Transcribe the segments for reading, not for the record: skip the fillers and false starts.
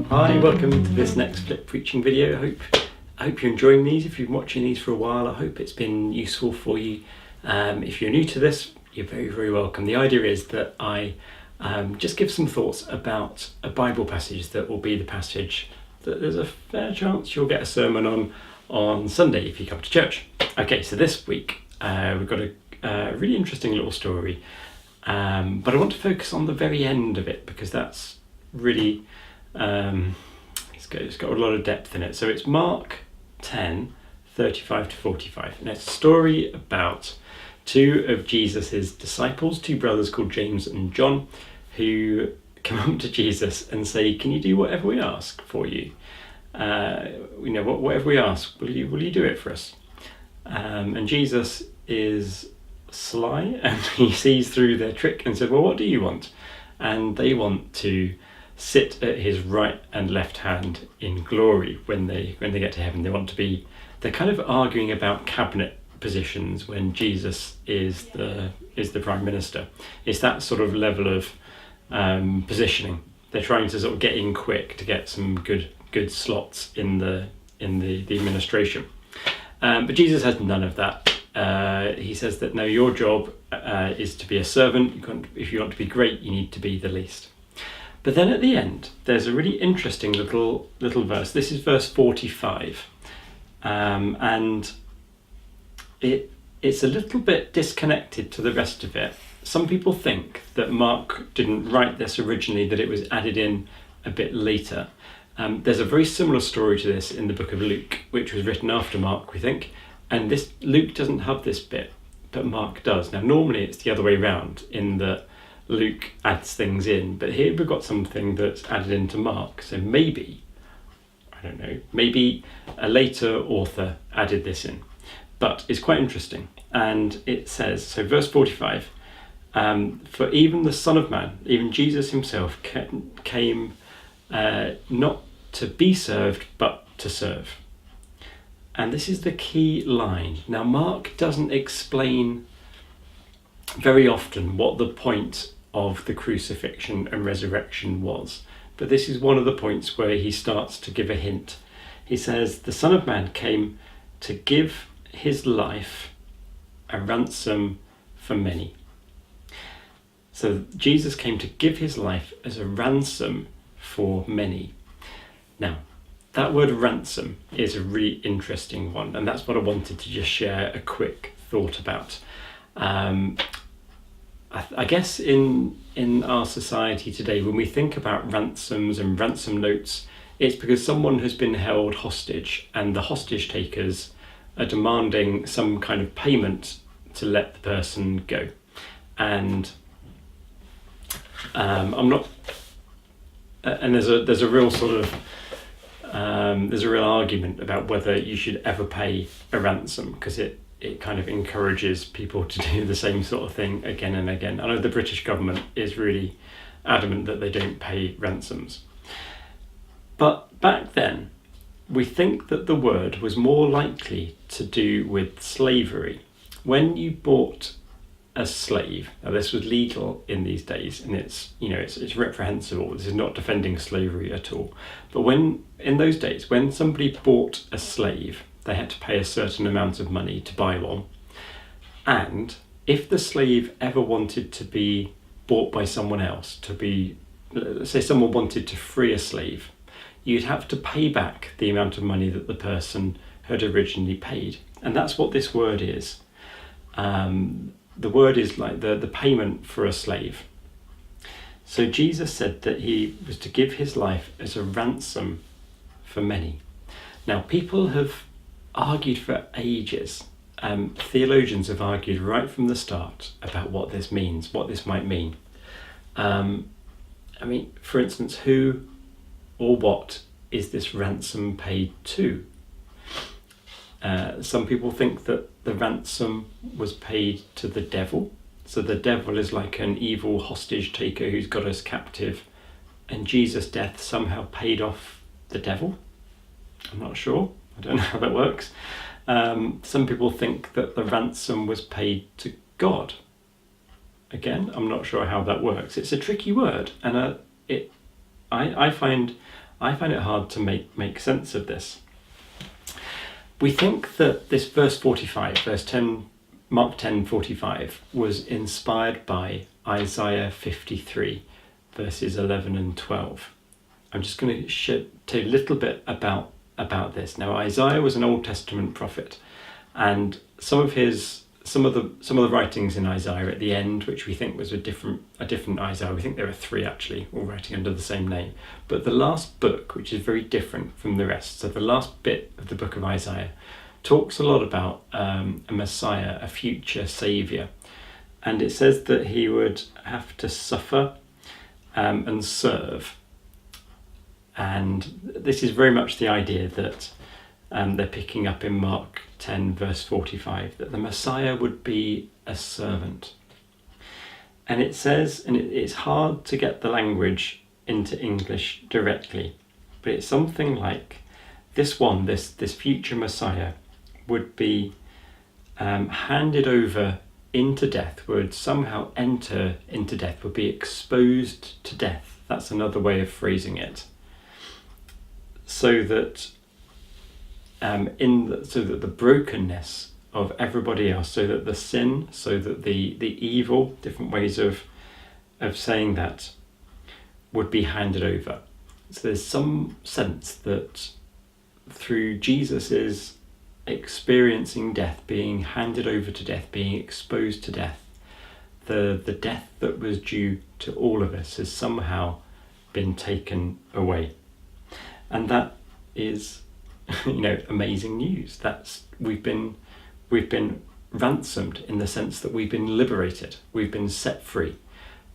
Hi, welcome to this next Flip preaching video. I hope you're enjoying these. If you've been watching these for a while, I hope it's been useful for you. If you're new to this, you're very, very welcome. The idea is that I just give some thoughts about a Bible passage that will be the passage that there's a fair chance you'll get a sermon on Sunday if you come to church. Okay, so this week we've got a really interesting little story, but I want to focus on the very end of it because that's really it's got a lot of depth in it. So it's Mark 10:35 to 45, and it's a story about two of Jesus's disciples, two brothers called James and John, who come up to Jesus and say, "Can you do whatever we ask for you? Whatever we ask, will you do it for us?" And Jesus is sly, and he sees through their trick and said, "Well, what do you want?" And they want to sit at his right and left hand in glory when they get to heaven. They're kind of arguing about cabinet positions when Jesus is the Prime Minister. It's that sort of level of positioning. They're trying to sort of get in quick to get some good slots in the administration. But Jesus has none of that. He says that no, your job is to be a servant. If you want to be great, you need to be the least. But then at the end, there's a really interesting little verse. This is verse 45, and it's a little bit disconnected to the rest of it. Some people think that Mark didn't write this originally, that it was added in a bit later. There's a very similar story to this in the book of Luke, which was written after Mark, we think, and Luke doesn't have this bit, but Mark does. Now, normally it's the other way around, in that Luke adds things in, but here we've got something that's added into Mark. So maybe a later author added this in, but it's quite interesting. And it says, so verse 45, for even the Son of Man, even Jesus himself, came not to be served, but to serve. And this is the key line. Now, Mark doesn't explain very often what the point of the crucifixion and resurrection was, but this is one of the points where he starts to give a hint. He says the Son of Man came to give his life a ransom for many. So Jesus came to give his life as a ransom for many. Now, that word ransom is a really interesting one, and that's what I wanted to just share a quick thought about. I guess in our society today, when we think about ransoms and ransom notes, it's because someone has been held hostage and the hostage takers are demanding some kind of payment to let the person go. And there's a real sort of there's a real argument about whether you should ever pay a ransom, because it kind of encourages people to do the same sort of thing again and again. I know the British government is really adamant that they don't pay ransoms. But back then, we think that the word was more likely to do with slavery. When you bought a slave, now this was legal in these days, and it's reprehensible. This is not defending slavery at all. But in those days, when somebody bought a slave, they had to pay a certain amount of money to buy one. And if the slave ever wanted to be bought by someone else, let's say someone wanted to free a slave, you'd have to pay back the amount of money that the person had originally paid. And that's what this word is. The word is like the payment for a slave. So Jesus said that he was to give his life as a ransom for many. Now, people have argued for ages. Theologians have argued right from the start about what this means, what this might mean. For instance, who or what is this ransom paid to? Some people think that the ransom was paid to the devil. So the devil is like an evil hostage taker who's got us captive, and Jesus' death somehow paid off the devil. I'm not sure. I don't know how that works. Some people think that the ransom was paid to God. Again, I'm not sure how that works. It's a tricky word, and I find it hard to make sense of this. We think that this verse 45, verse 10, Mark 10:45, was inspired by Isaiah 53, verses 11 and 12. I'm just going to tell you a little bit about this. Now, Isaiah was an Old Testament prophet, and some of the writings in Isaiah at the end, which we think was a different Isaiah. We think there are three actually, all writing under the same name. But the last book, which is very different from the rest, so the last bit of the book of Isaiah, talks a lot about a Messiah, a future saviour, and it says that he would have to suffer and serve. And this is very much the idea that they're picking up in Mark 10 verse 45, that the Messiah would be a servant. And it says, and it's hard to get the language into English directly, but it's something like this future Messiah would be handed over into death, would somehow enter into death, would be exposed to death. That's another way of phrasing it. So that the brokenness of everybody else, so that the sin, so that the evil, different ways of saying that, would be handed over. So there's some sense that through Jesus's experiencing death, being handed over to death, being exposed to death, the death that was due to all of us has somehow been taken away. And that is, amazing news. We've been ransomed in the sense that we've been liberated, we've been set free,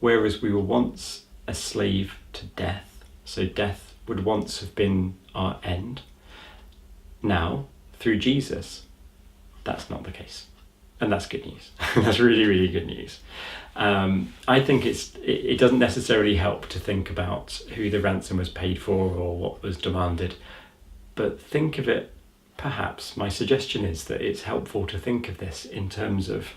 whereas we were once a slave to death. So death would once have been our end. Now, through Jesus, that's not the case, and that's good news. That's really, really good news. I think it doesn't necessarily help to think about who the ransom was paid for or what was demanded, but think of it, perhaps, my suggestion is that it's helpful to think of this in terms of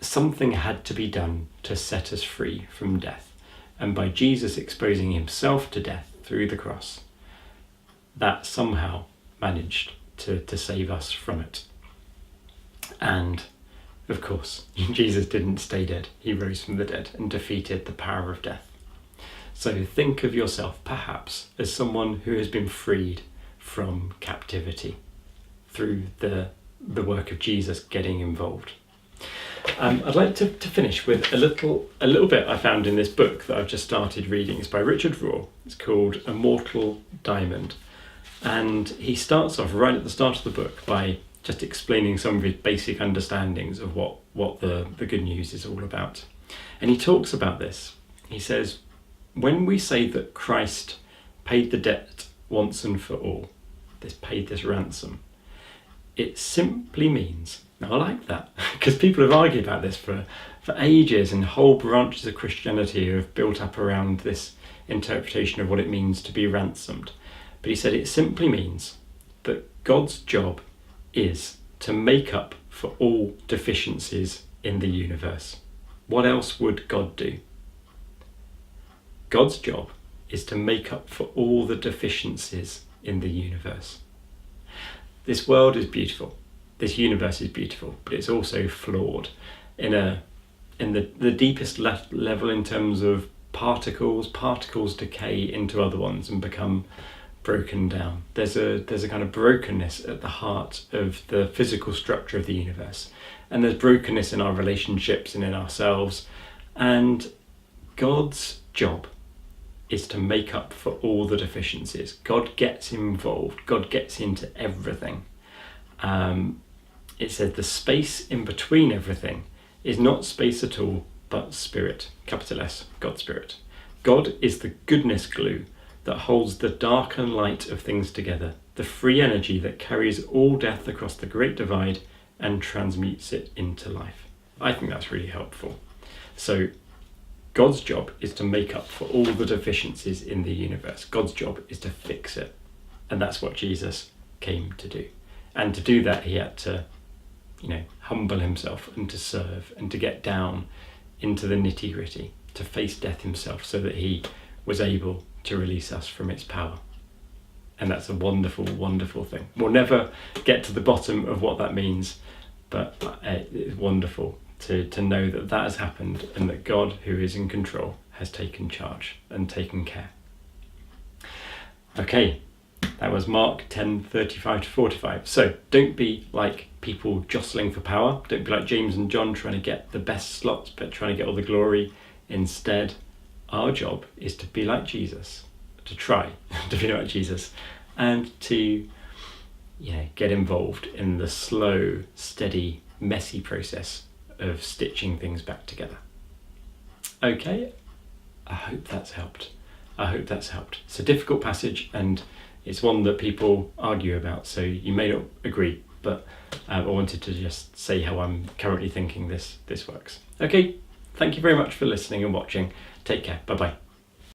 something had to be done to set us free from death. And by Jesus exposing himself to death through the cross, that somehow managed to save us from it. And of course, Jesus didn't stay dead. He rose from the dead and defeated the power of death. So think of yourself perhaps as someone who has been freed from captivity through the work of Jesus getting involved. I'd like to finish with a little bit I found in this book that I've just started reading. It's by Richard Rohr. It's called A Mortal Diamond. And he starts off right at the start of the book by just explaining some of his basic understandings of what the good news is all about. And he talks about this. He says, when we say that Christ paid the debt once and for all, paid this ransom, it simply means, now I like that, because people have argued about this for ages, and whole branches of Christianity have built up around this interpretation of what it means to be ransomed. But he said it simply means that God's job is to make up for all deficiencies in the universe. What else would God do? God's job is to make up for all the deficiencies in the universe. This world is beautiful. This universe is beautiful, but it's also flawed in the deepest level in terms of particles. Particles decay into other ones and become broken down. There's a kind of brokenness at the heart of the physical structure of the universe, and there's brokenness in our relationships and in ourselves, and God's job is to make up for all the deficiencies. God gets involved. God gets into everything. It said the space in between everything is not space at all, but spirit, capital S, God Spirit. God is the goodness glue that holds the dark and light of things together, the free energy that carries all death across the great divide and transmutes it into life. I think that's really helpful. So God's job is to make up for all the deficiencies in the universe. God's job is to fix it. And that's what Jesus came to do. And to do that, he had to, humble himself and to serve and to get down into the nitty-gritty, to face death himself so that he was able to release us from its power. And that's a wonderful, wonderful thing. We'll never get to the bottom of what that means, but it's wonderful to know that that has happened and that God, who is in control, has taken charge and taken care. Okay, that was Mark 10:35-45. So don't be like people jostling for power. Don't be like James and John trying to get the best slots but trying to get all the glory. Instead, our job is to be like Jesus, to try to be like Jesus, and to get involved in the slow, steady, messy process of stitching things back together. Okay, I hope that's helped. It's a difficult passage, and it's one that people argue about, so you may not agree, but I wanted to just say how I'm currently thinking this works. Okay, thank you very much for listening and watching. Take care. Bye-bye.